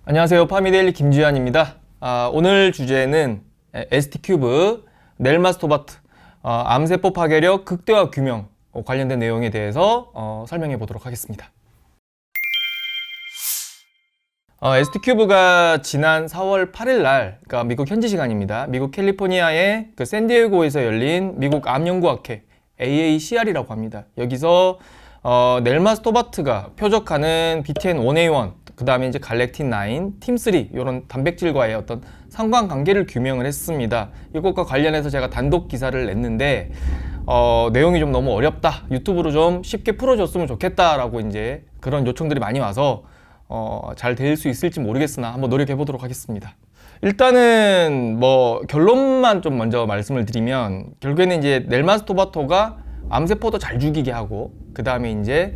안녕하세요. 파미데일리 김주현입니다. 오늘 주제는 ST큐브, 넬마스토바트, 암세포 파괴력 극대화 규명 관련된 내용에 대해서 설명해 보도록 하겠습니다. ST큐브가 지난 4월 8일 날, 그러니까 미국 현지 시간입니다. 미국 캘리포니아의 그 샌디에고에서 열린 미국 암연구학회 AACR이라고 합니다. 여기서 넬마스토바트가 표적하는 BTN1A1, 그 다음에 이제 갈렉틴9, 팀3 이런 단백질과의 어떤 상관관계를 규명을 했습니다. 이것과 관련해서 제가 단독 기사를 냈는데 내용이 좀 너무 어렵다, 유튜브로 좀 쉽게 풀어줬으면 좋겠다라고 이제 그런 요청들이 많이 와서 잘 될 수 있을지 모르겠으나 한번 노력해 보도록 하겠습니다. 일단은 뭐 결론만 좀 먼저 말씀을 드리면, 결국에는 이제 넬마스토바토가 암세포도 잘 죽이게 하고, 그 다음에 이제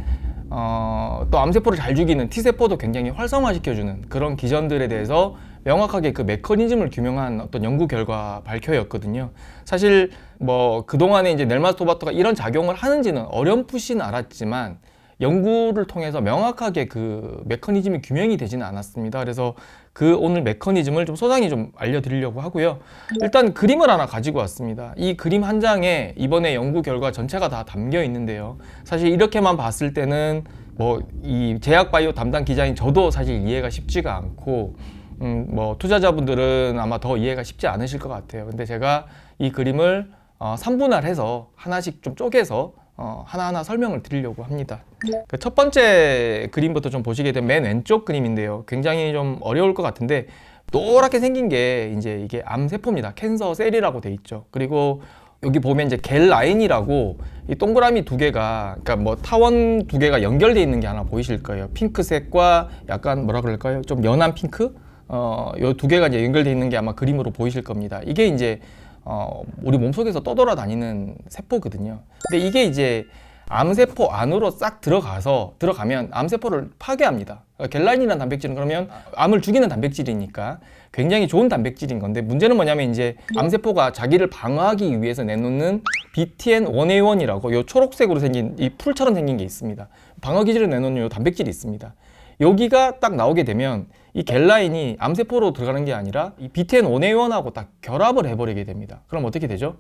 또 암세포를 잘 죽이는 T세포도 굉장히 활성화시켜주는 그런 기전들에 대해서 명확하게 그 메커니즘을 규명한 어떤 연구 결과 발표였거든요. 사실 뭐 그동안에 이제 넬마스토바토가 이런 작용을 하는지는 어렴풋이는 알았지만 연구를 통해서 명확하게 그 메커니즘이 규명이 되지는 않았습니다. 그래서 그 오늘 메커니즘을 좀 소상히 좀 알려드리려고 하고요. 일단 그림을 하나 가지고 왔습니다. 이 그림 한 장에 이번에 연구 결과 전체가 다 담겨 있는데요. 사실 이렇게만 봤을 때는 뭐 이 제약바이오 담당 기자인 저도 사실 이해가 쉽지가 않고 뭐 투자자분들은 아마 더 이해가 쉽지 않으실 것 같아요. 근데 제가 이 그림을 3분할해서 하나씩 좀 쪼개서 하나하나 설명을 드리려고 합니다. 그 첫 번째 그림부터 좀 보시게 되면 맨 왼쪽 그림인데요. 굉장히 좀 어려울 것 같은데 노랗게 생긴 게 이제 이게 암세포입니다. 캔서 셀이라고 돼 있죠. 그리고 여기 보면 이제 겔 라인이라고 이 동그라미 두 개가, 그러니까 뭐 타원 두 개가 연결되어 있는 게 하나 보이실 거예요. 핑크색과 약간 뭐라 그럴까요? 좀 연한 핑크? 요 두 개가 이제 연결되어 있는 게 아마 그림으로 보이실 겁니다. 이게 이제 우리 몸속에서 떠돌아다니는 세포거든요. 근데 이게 이제 암세포 안으로 싹 들어가면 암세포를 파괴합니다. 겔라인이라는 단백질은 그러면 암을 죽이는 단백질이니까 굉장히 좋은 단백질인 건데, 문제는 뭐냐면 이제 암세포가 자기를 방어하기 위해서 내놓는 BTN1A1이라고 요 초록색으로 생긴 이 풀처럼 생긴 게 있습니다. 방어 기질을 내놓는 요 단백질이 있습니다. 여기가 딱 나오게 되면 이 겔라인이 암세포로 들어가는 게 아니라 이 BTN1A1하고 딱 결합을 해버리게 됩니다. 그럼 어떻게 되죠?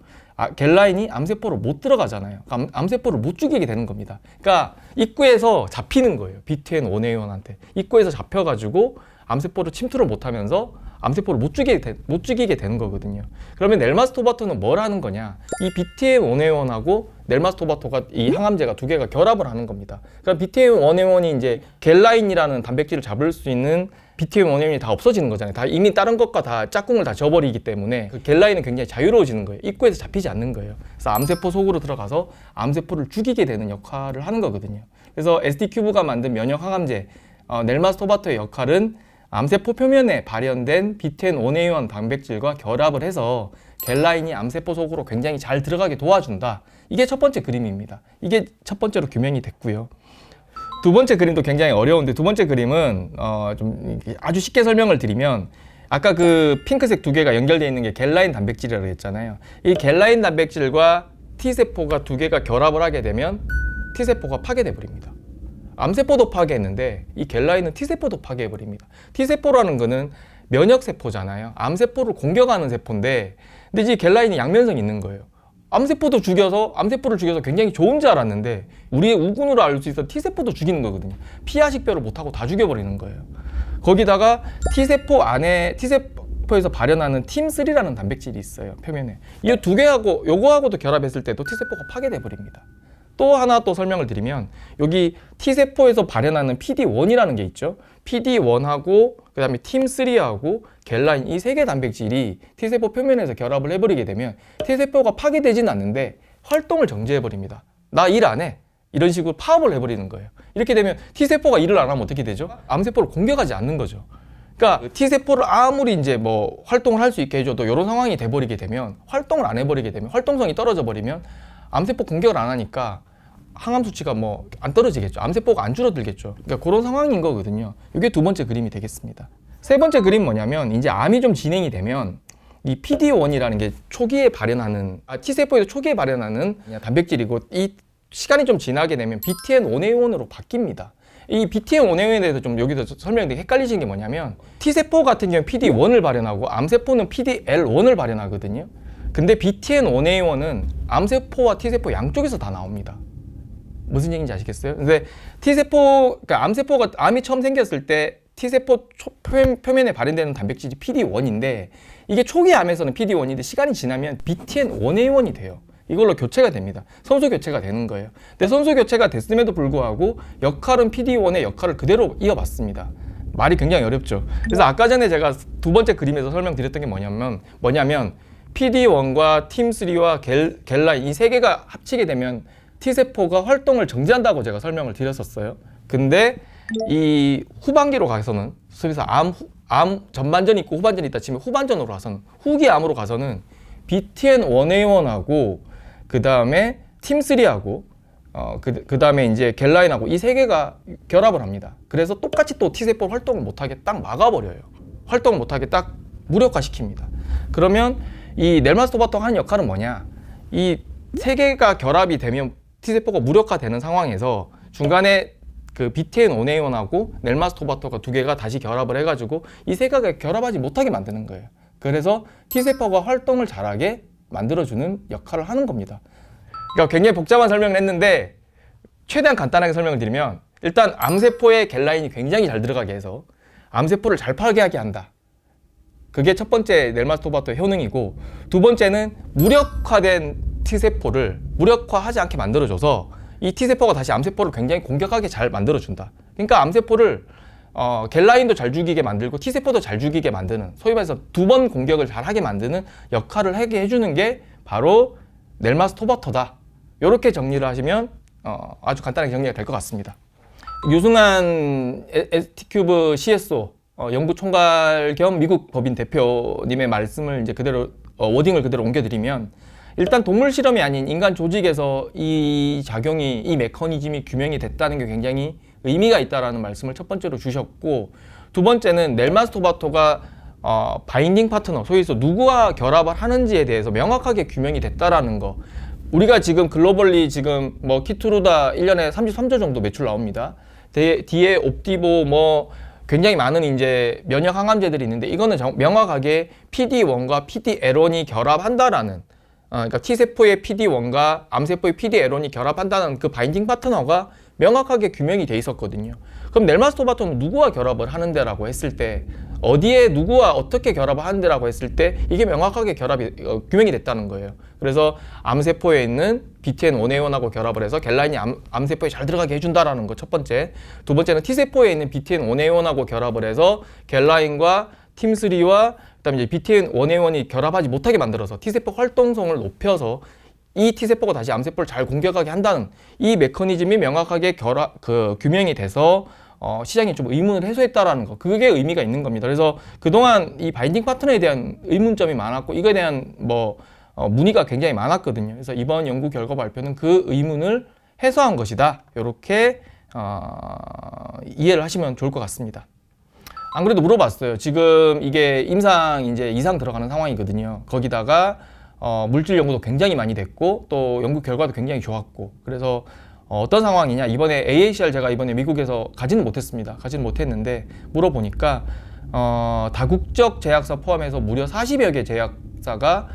겔라인이 암세포로 못 들어가잖아요. 암세포를 못 죽이게 되는 겁니다. 그러니까 입구에서 잡히는 거예요. BTN1A1한테 입구에서 잡혀가지고 암세포를 침투를 못하면서 암세포를 못 죽이게 되는 거거든요. 그러면 넬마스토바토는 뭘 하는 거냐? 이 BTN1A1하고 넬마스토바토가 이 항암제가 두 개가 결합을 하는 겁니다. 그러니까 BTN1A1이 이제 겔라인이라는 단백질을 잡을 수 있는 BTN1A1이 다 없어지는 거잖아요. 다 이미 다른 것과 다 짝꿍을 다 져버리기 때문에 그 겔라인은 굉장히 자유로워지는 거예요. 입구에서 잡히지 않는 거예요. 그래서 암세포 속으로 들어가서 암세포를 죽이게 되는 역할을 하는 거거든요. 그래서 ST큐브가 만든 면역 항암제 넬마스토바토의 역할은 암세포 표면에 발현된 BTN1A1 단백질과 결합을 해서 겔라인이 암세포 속으로 굉장히 잘 들어가게 도와준다. 이게 첫 번째 그림입니다. 이게 첫 번째로 규명이 됐고요. 두 번째 그림도 굉장히 어려운데, 두 번째 그림은 좀 아주 쉽게 설명을 드리면, 아까 그 핑크색 두 개가 연결되어 있는 게 겔라인 단백질이라고 했잖아요. 이 겔라인 단백질과 T세포가 두 개가 결합을 하게 되면 T세포가 파괴돼 버립니다. 암세포도 파괴했는데 이 겔라인은 T세포도 파괴해버립니다. T세포라는 거는 면역세포잖아요. 암세포를 공격하는 세포인데, 근데 이 겔라인이 양면성이 있는 거예요. 암세포를 죽여서 굉장히 좋은 줄 알았는데 우리의 우군으로 알 수 있어 T세포도 죽이는 거거든요. 피하식별을 못하고 다 죽여버리는 거예요. 거기다가 T세포에서 발현하는 팀3라는 단백질이 있어요. 표면에. 이 두 개하고 요거하고도 결합했을 때도 T세포가 파괴돼 버립니다. 또 하나 또 설명을 드리면, 여기 T세포에서 발현하는 PD1이라는 게 있죠. PD1하고 그 다음에 팀3하고 겔라인, 이 세 개 단백질이 T세포 표면에서 결합을 해버리게 되면 T세포가 파괴되지는 않는데 활동을 정지해버립니다. 나 일 안 해. 이런 식으로 파업을 해버리는 거예요. 이렇게 되면 T세포가 일을 안 하면 어떻게 되죠? 암세포를 공격하지 않는 거죠. 그러니까 T세포를 아무리 이제 뭐 활동을 할 수 있게 해줘도 이런 상황이 돼버리게 되면, 활동을 안 해버리게 되면, 활동성이 떨어져 버리면 암세포 공격을 안 하니까 항암 수치가 뭐 안 떨어지겠죠. 암세포가 안 줄어들겠죠. 그러니까 그런 상황인 거거든요. 이게 두 번째 그림이 되겠습니다. 세 번째 그림 뭐냐면, 이제 암이 좀 진행이 되면 이 PD1이라는 게 초기에 발현하는 T세포에서 초기에 발현하는 단백질이고, 이 시간이 좀 지나게 되면 BTN1A1으로 바뀝니다. 이 BTN 원행에 대해서 좀 여기서 설명드리기 헷갈리시는 게 뭐냐면 T세포 같은 경우는 PD1을 발현하고 암세포는 PDL1을 발현하거든요. 근데 BTN 원A1은 암세포와 T세포 양쪽에서 다 나옵니다. 무슨 얘기인지 아시겠어요? 근데 T세포, 그러니까 암세포가 암이 처음 생겼을 때 T세포 표면에 발현되는 단백질이 PD1인데 이게 초기 암에서는 PD1인데 시간이 지나면 BTN 원A1이 돼요. 이걸로 교체가 됩니다. 선소 교체가 되는 거예요. 근데 선소 교체가 됐음에도 불구하고 역할은 PD1의 역할을 그대로 이어받습니다. 말이 굉장히 어렵죠. 그래서 아까 전에 제가 두 번째 그림에서 설명드렸던 게 뭐냐면 PD1과 TIM3와 겔라인 이 세 개가 합치게 되면 T세포가 활동을 정지한다고 제가 설명을 드렸었어요. 근데 이 후반기로 가서는, 그래서 암 전반전이 있고 후반전이 있다 치면 후반전으로 가서는, 후기암으로 가서는 BTN1A1하고 그 다음에 팀3하고 그 다음에 이제 겔라인하고 이 세 개가 결합을 합니다. 그래서 똑같이 또 T세포 활동을 못하게 딱 막아버려요. 활동을 못하게 딱 무력화시킵니다. 그러면 이 넬마스토바토가 하는 역할은 뭐냐? 이 세 개가 결합이 되면 T세포가 무력화되는 상황에서 중간에 그 BTN1A1하고 넬마스토바토가 두 개가 다시 결합을 해가지고 이 세 개가 결합하지 못하게 만드는 거예요. 그래서 T세포가 활동을 잘하게 만들어주는 역할을 하는 겁니다. 그러니까 굉장히 복잡한 설명을 했는데 최대한 간단하게 설명을 드리면 일단 암세포의 겔라인이 굉장히 잘 들어가게 해서 암세포를 잘 파괴하게 한다. 그게 첫 번째 넬마스토바토의 효능이고, 두 번째는 무력화된 T세포를 무력화하지 않게 만들어줘서 이 T세포가 다시 암세포를 굉장히 공격하게 잘 만들어준다. 그러니까 암세포를 겔라인도 잘 죽이게 만들고 T세포도 잘 죽이게 만드는, 소위 말해서 두 번 공격을 잘 하게 만드는 역할을 하게 해주는 게 바로 넬마스토바토다. 이렇게 정리를 하시면 아주 간단하게 정리가 될 것 같습니다. 유승환 ST큐브 CSO 연구 총괄 겸 미국 법인 대표님의 말씀을 이제 그대로 워딩을 그대로 옮겨드리면, 일단 동물 실험이 아닌 인간 조직에서 이 작용이, 이 메커니즘이 규명이 됐다는 게 굉장히 의미가 있다라는 말씀을 첫 번째로 주셨고, 두 번째는 넬마스토바토가 바인딩 파트너, 소위 해서 누구와 결합을 하는지에 대해서 명확하게 규명이 됐다라는 거. 우리가 지금 글로벌리 지금 뭐 키투루다 1년에 33조 정도 매출 나옵니다. 뒤에 옵디보 뭐 굉장히 많은 이제 면역 항암제들이 있는데 이거는 명확하게 PD1과 PDL1이 결합한다라는, 그러니까 T세포의 PD1과 암세포의 PDL1이 결합한다는 그 바인딩 파트너가 명확하게 규명이 돼 있었거든요. 그럼 넬마스토바토는 누구와 결합을 하는데라고 했을 때, 어디에 누구와 어떻게 결합을 하는데라고 했을 때 이게 명확하게 규명이 됐다는 거예요. 그래서 암세포에 있는 BTN1A1하고 결합을 해서 겔라인이 암세포에 잘 들어가게 해준다라는 거 첫 번째. 두 번째는 T세포에 있는 BTN1A1하고 결합을 해서 겔라인과 팀3와 그다음에 이제 BTN1A1이 결합하지 못하게 만들어서 T세포 활동성을 높여서 이 T세포가 다시 암세포를 잘 공격하게 한다는 이 메커니즘이 명확하게 규명이 돼서 시장이 좀 의문을 해소했다라는 거, 그게 의미가 있는 겁니다. 그래서 그동안 이 바인딩 파트너에 대한 의문점이 많았고 이거에 대한 문의가 굉장히 많았거든요. 그래서 이번 연구 결과 발표는 그 의문을 해소한 것이다. 이렇게 이해를 하시면 좋을 것 같습니다. 안 그래도 물어봤어요. 지금 이게 임상 이제 이상 들어가는 상황이거든요. 거기다가 물질 연구도 굉장히 많이 됐고 또 연구 결과도 굉장히 좋았고, 그래서 어떤 상황이냐, 이번에 AACR 제가 이번에 미국에서 가지는 못했습니다. 가지는 못했는데 물어보니까 다국적 제약사 포함해서 무려 40여 개 제약사가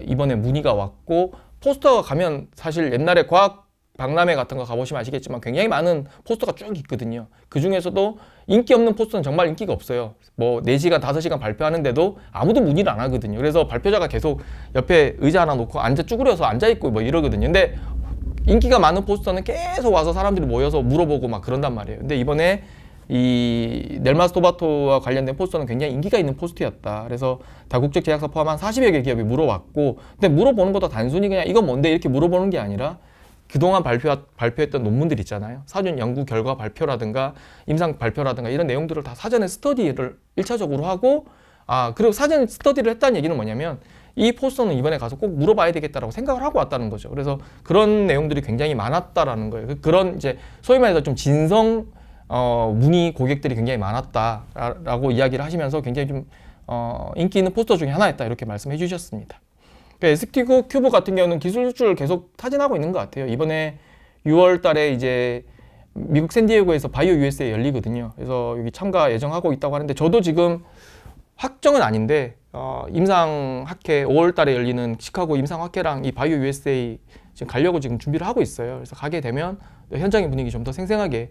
이번에 문의가 왔고, 포스터가 가면 사실 옛날에 과학 박람회 같은 거 가보시면 아시겠지만 굉장히 많은 포스터가 쭉 있거든요. 그 중에서도 인기 없는 포스터는 정말 인기가 없어요. 뭐 4시간, 5시간 발표하는데도 아무도 문의를 안 하거든요. 그래서 발표자가 계속 옆에 의자 하나 놓고 쭈그려서 앉아있고 뭐 이러거든요. 근데 인기가 많은 포스터는 계속 와서 사람들이 모여서 물어보고 막 그런단 말이에요. 근데 이번에 이 넬마스토바토와 관련된 포스터는 굉장히 인기가 있는 포스터였다. 그래서 다국적 제약사 포함한 40여 개 기업이 물어봤고, 근데 물어보는 것도 단순히 그냥 이건 뭔데 이렇게 물어보는 게 아니라 그동안 발표했던 논문들 있잖아요. 사전 연구 결과 발표라든가 임상 발표라든가 이런 내용들을 다 사전에 스터디를 1차적으로 하고, 그리고 사전 스터디를 했다는 얘기는 뭐냐면 이 포스터는 이번에 가서 꼭 물어봐야 되겠다라고 생각을 하고 왔다는 거죠. 그래서 그런 내용들이 굉장히 많았다라는 거예요. 그런 이제 소위 말해서 좀 진성 문의 고객들이 굉장히 많았다라고 이야기를 하시면서 굉장히 좀 인기 있는 포스터 중에 하나였다, 이렇게 말씀해 주셨습니다. ST큐브 같은 경우는 기술 수출을 계속 타진하고 있는 것 같아요. 이번에 6월 달에 이제 미국 샌디에고에서 바이오 USA 열리거든요. 그래서 여기 참가 예정하고 있다고 하는데 저도 지금 확정은 아닌데 임상학회 5월 달에 열리는 시카고 임상학회랑 이 바이오 USA 지금 가려고 지금 준비를 하고 있어요. 그래서 가게 되면 현장의 분위기 좀 더 생생하게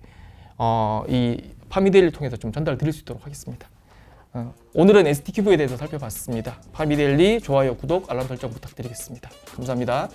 이 파미데일리를 통해서 좀 전달 드릴 수 있도록 하겠습니다. 오늘은 ST큐브에 대해서 살펴봤습니다. 파미데일리 좋아요, 구독, 알람 설정 부탁드리겠습니다. 감사합니다.